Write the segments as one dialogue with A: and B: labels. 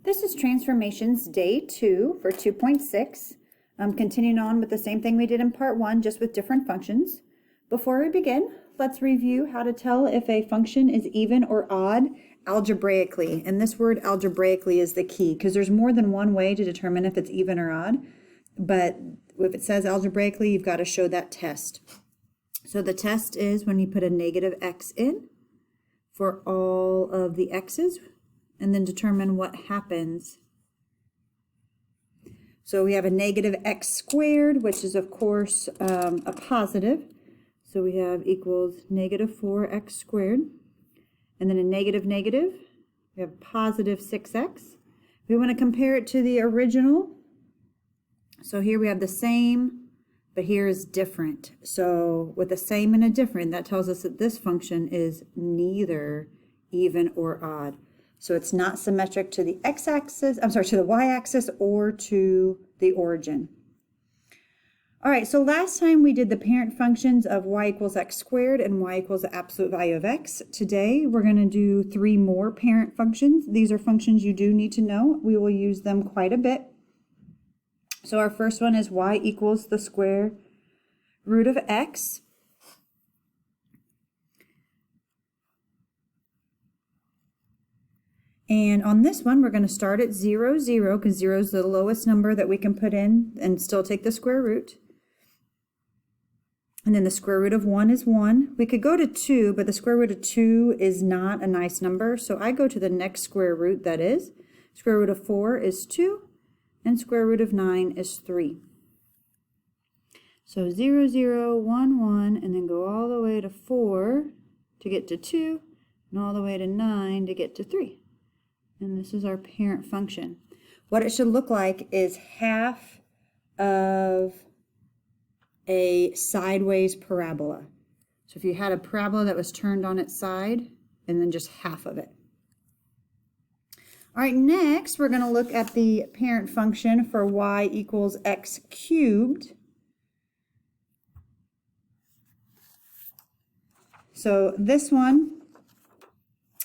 A: This is Transformations Day 2 for 2.6. Continuing on with the same thing we did in Part 1, just with different functions. Before we begin, let's review how to tell if a function is even or odd algebraically. And this word algebraically is the key, because there's more than one way to determine if it's even or odd. But if it says algebraically, you've got to show that test. So the test is when you put a negative x in for all of the x's, and then determine what happens. So we have a negative x squared, which is of course a positive. So we have equals negative 4x squared. And then a negative negative, we have positive 6x. We want to compare it to the original. So here we have the same, but here is different. So with the same and a different, that tells us that this function is neither even or odd. So it's not symmetric to the x-axis, to the y-axis or to the origin. All right, so last time we did the parent functions of y equals x squared and y equals the absolute value of x. Today we're going to do 3 more parent functions. These are functions you do need to know. We will use them quite a bit. So our first one is y equals the square root of x. And on this one, we're going to start at 0, 0, because 0 is the lowest number that we can put in and still take the square root. And then the square root of 1 is 1. We could go to 2, but the square root of 2 is not a nice number. So I go to the next square root, that is. Square root of 4 is 2, and square root of 9 is 3. So 0, 0, 1, 1, and then go all the way to 4 to get to 2, and all the way to 9 to get to 3. And this is our parent function. What it should look like is half of a sideways parabola. So if you had a parabola that was turned on its side, and then just half of it. All right, next we're going to look at the parent function for y equals x cubed. So this one,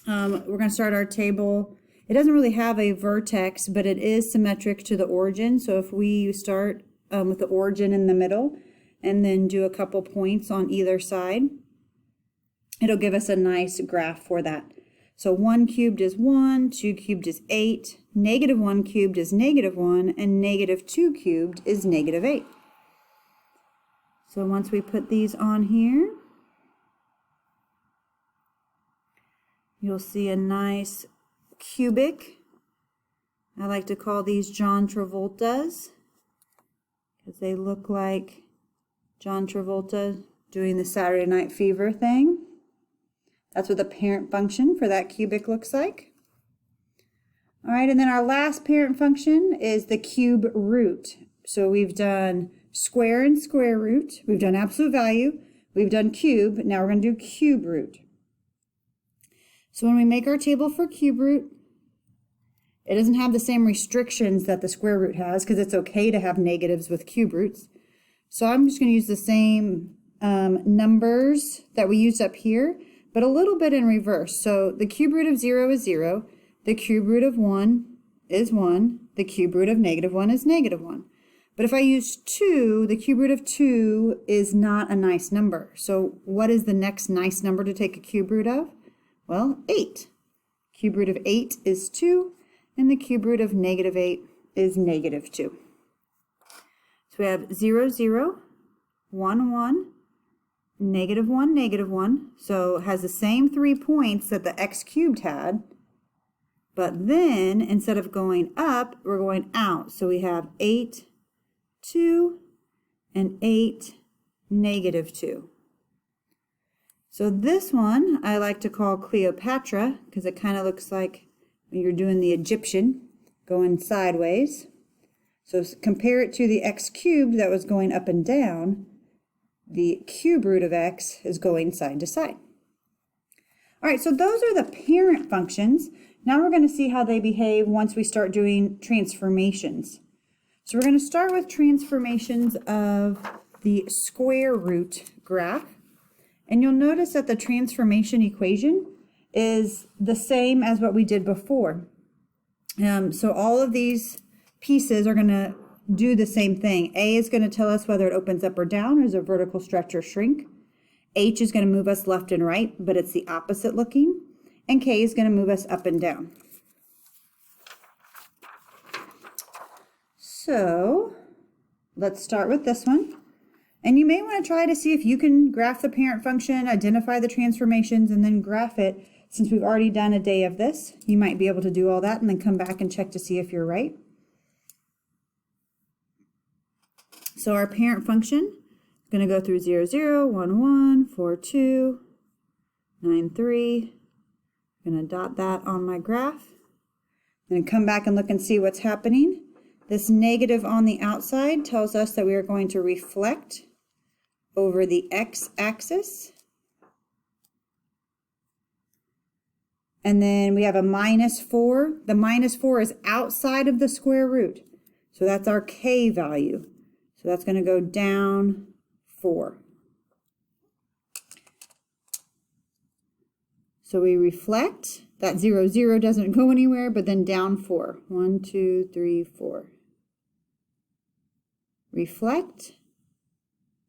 A: we're going to start our table. It doesn't really have a vertex, but it is symmetric to the origin. So if we start with the origin in the middle and then do a couple points on either side, it'll give us a nice graph for that. So 1 cubed is 1, 2 cubed is 8, negative 1 cubed is negative 1, and negative 2 cubed is negative 8. So once we put these on here, you'll see a nice cubic. I like to call these John Travoltas because they look like John Travolta doing the Saturday Night Fever thing. That's what the parent function for that cubic looks like. All right, and then our last parent function is the cube root. So we've done square and square root. We've done absolute value. We've done cube. Now we're going to do cube root. So when we make our table for cube root, it doesn't have the same restrictions that the square root has because it's okay to have negatives with cube roots. So I'm just going to use the same numbers that we used up here, but a little bit in reverse. So the cube root of 0 is 0. The cube root of 1 is 1. The cube root of negative 1 is negative 1. But if I use 2, the cube root of 2 is not a nice number. So what is the next nice number to take a cube root of? Well, 8. Cube root of 8 is 2, and the cube root of negative 8 is negative 2. So we have 0, 0, 1, 1, negative 1, negative 1. So it has the same 3 points that the x cubed had, but then instead of going up, we're going out. So we have 8, 2, and 8, negative 2. So this one I like to call Cleopatra because it kind of looks like when you're doing the Egyptian going sideways. So compare it to the x cubed that was going up and down. The cube root of x is going side to side. All right, so those are the parent functions. Now we're going to see how they behave once we start doing transformations. So we're going to start with transformations of the square root graph. And you'll notice that the transformation equation is the same as what we did before. So all of these pieces are going to do the same thing. A is going to tell us whether it opens up or down, or is a vertical stretch or shrink. H is going to move us left and right, but it's the opposite looking. And K is going to move us up and down. So let's start with this one. And you may want to try to see if you can graph the parent function, identify the transformations, and then graph it. Since we've already done a day of this, you might be able to do all that and then come back and check to see if you're right. So our parent function is going to go through 0, 0, 1, 1, 4, 2, 9, 3. I'm going to dot that on my graph. Then come back and look and see what's happening. This negative on the outside tells us that we are going to reflect over the x-axis. And then we have a -4. The -4 is outside of the square root. So that's our k value. So that's going to go down 4. So we reflect. That 0, 0 doesn't go anywhere, but then down 4. 1, 2, 3, 4. Reflect.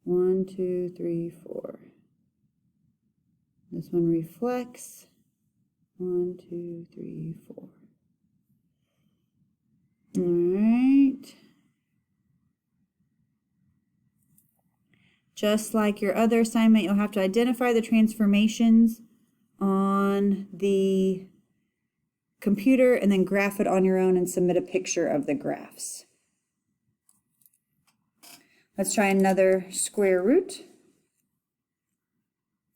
A: 1, 2, 3, 4. This one reflects. 1, 2, 3, 4. All right. Just like your other assignment, you'll have to identify the transformations on the computer and then graph it on your own and submit a picture of the graphs. Let's try another square root.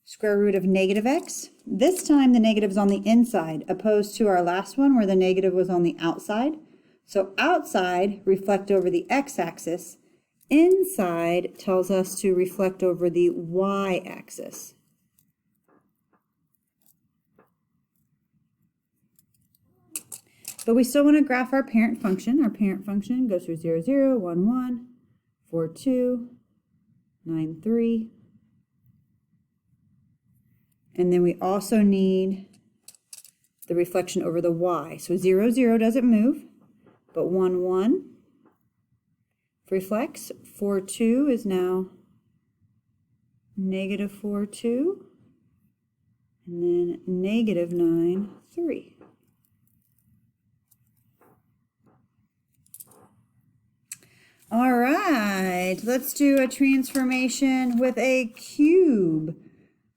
A: Square root of -x. This time the negative is on the inside, opposed to our last one where the negative was on the outside. So outside, reflect over the x-axis. Inside tells us to reflect over the y-axis. But we still want to graph our parent function. Our parent function goes through 0, 0, 1, 1, 4, 2, 9, 3. And then we also need the reflection over the y. So 0, 0 doesn't move, but 1, 1 reflects. 4, 2 is now -4, 2. And then -9, 3. All right, let's do a transformation with a cube.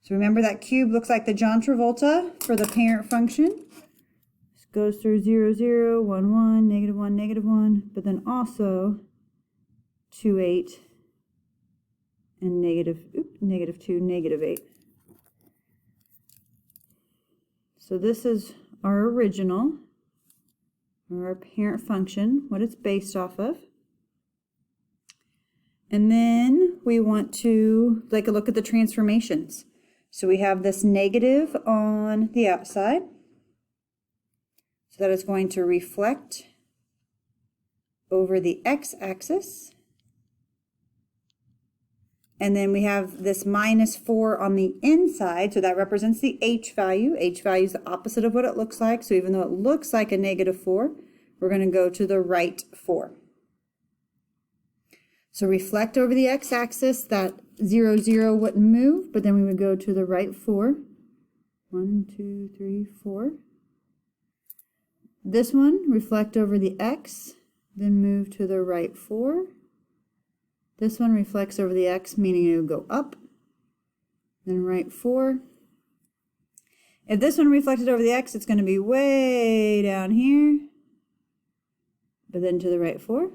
A: So remember that cube looks like the John Travolta for the parent function. This goes through 0, 0, 1, 1, -1, -1, but then also 2, 8, and -2, -8. So this is our original, or our parent function, what it's based off of. And then we want to take a look at the transformations. So we have this negative on the outside. So that is going to reflect over the x-axis. And then we have this -4 on the inside, so that represents the h value. H value is the opposite of what it looks like. So even though it looks like a -4, we're going to go to the right 4. So reflect over the x-axis, that 0, 0 wouldn't move, but then we would go to the right 4. 1, 2, 3, 4. This one, reflect over the x, then move to the right 4. This one reflects over the x, meaning it would go up, then right 4. If this one reflected over the x, it's going to be way down here, but then to the right 4.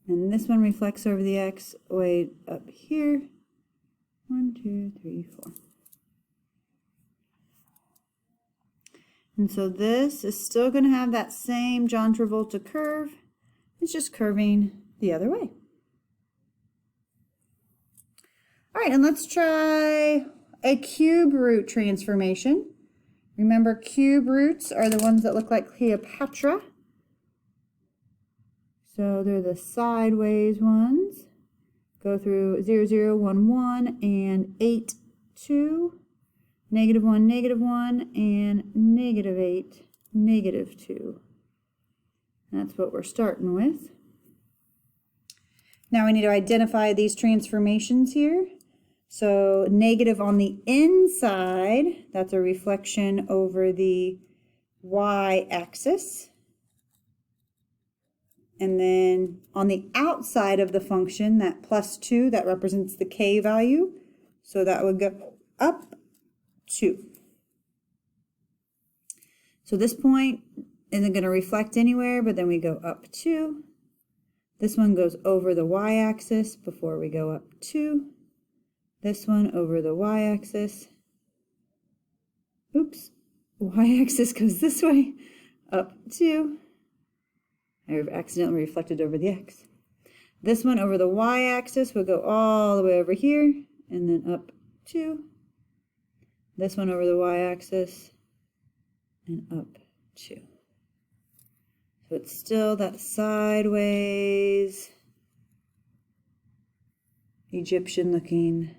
A: And this one reflects over the x way up here. 1, 2, 3, 4. And so this is still going to have that same John Travolta curve. It's just curving the other way. All right, and let's try a cube root transformation. Remember, cube roots are the ones that look like Cleopatra. So they're the sideways ones. Go through 0, 0, 1, 1, and 8, 2. -1, -1, and -8, -2. That's what we're starting with. Now we need to identify these transformations here. So negative on the inside, that's a reflection over the y-axis. And then on the outside of the function, that +2, that represents the k value. So that would go up 2. So this point isn't going to reflect anywhere, but then we go up 2. This one goes over the y-axis before we go up 2. This one over the y-axis. Oops, y-axis goes this way, up 2. I accidentally reflected over the x. This one over the y-axis will go all the way over here, and then up 2. This one over the y-axis, and up 2. So it's still that sideways Egyptian looking